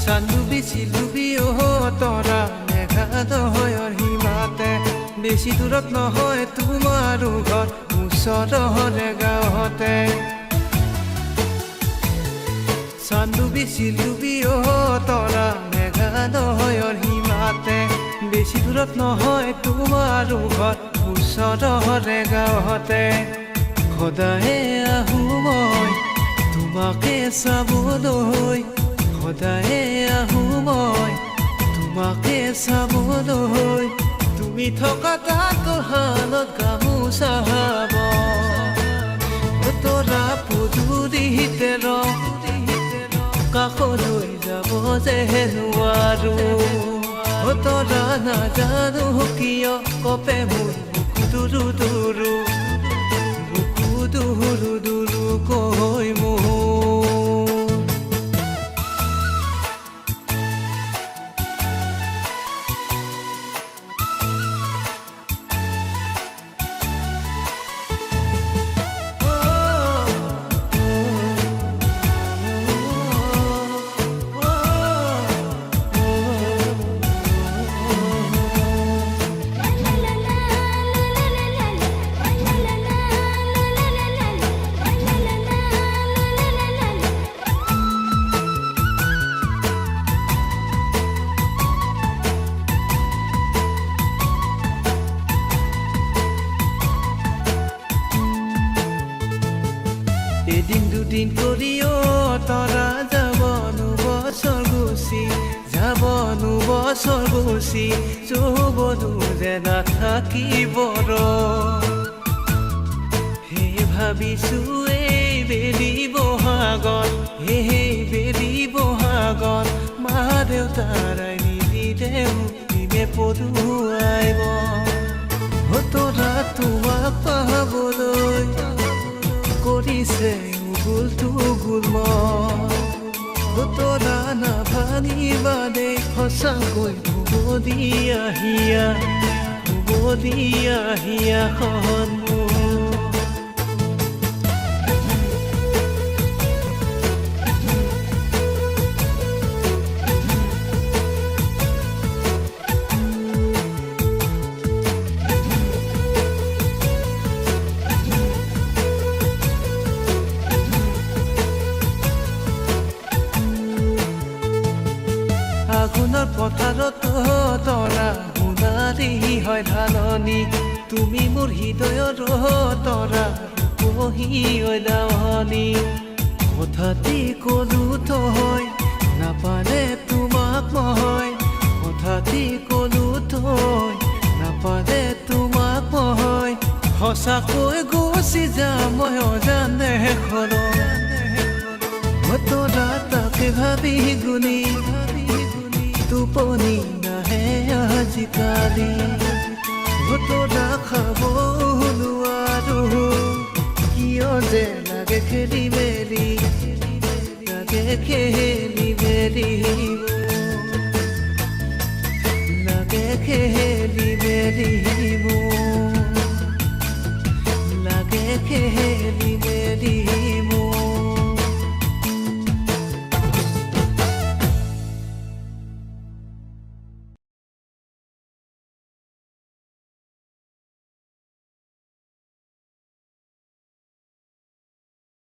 চান্দুবি চিলুবি তৰা মেঘালয়ৰ সীমাতে বেছি দূৰত নহয় তোমাৰো ঘৰ ওচৰৰে গাঁৱতে চান্দুবি চিলুবি তৰা মেঘালয়ৰ সীমাতে বেছি দূৰত নহয় তোমাৰো ঘৰ ওচৰৰে গাঁৱতে সদায়ে আহো মই তোমাকে চাবলৈ সদায়ে আহো মই তোমাকে চাবলৈ তুমি থকা তাত হালত গামোচা হাব তৰা পদূলিতে কাষলৈ যাব যে নোৱাৰো তৰা নাজানো কিয় কপে মোৰ বুকু দুৰু কৈ মোৰ এদিন দুদিন কৰিও তৰা যাবনো বছৰ গুচি যৌৱনো যে নাথাকিব সেই ভাবিছো এই বেলি বহাগত মা দেউতাৰাই নিদিলে মুক্তিমে পদুৱাইব তৰা তোমাক পাবলৈ কৰিছে উগুল তৰা নাভাঙিবা দেই সঁচাকৈ উভতি আহিয়া সন্মুখ আগুনৰ পথাৰত তৰা সোণালী হয় ধাননি তুমি মোৰ হৃদয়ৰ তৰা ৰূপহী হয় দাৱনী হঠাতে কলো থৈ নাপালে তোমাক মই হঠাতে কলো থৈ নাপালে তোমাক মই সঁচাকৈ গুচি যাম মই অজানে তৰা তাকে ভাবি গুণি টোপনি নাহে আজিকালি তৰা খাব নোৱাৰো কিয় যে লাগে খেলি মেলি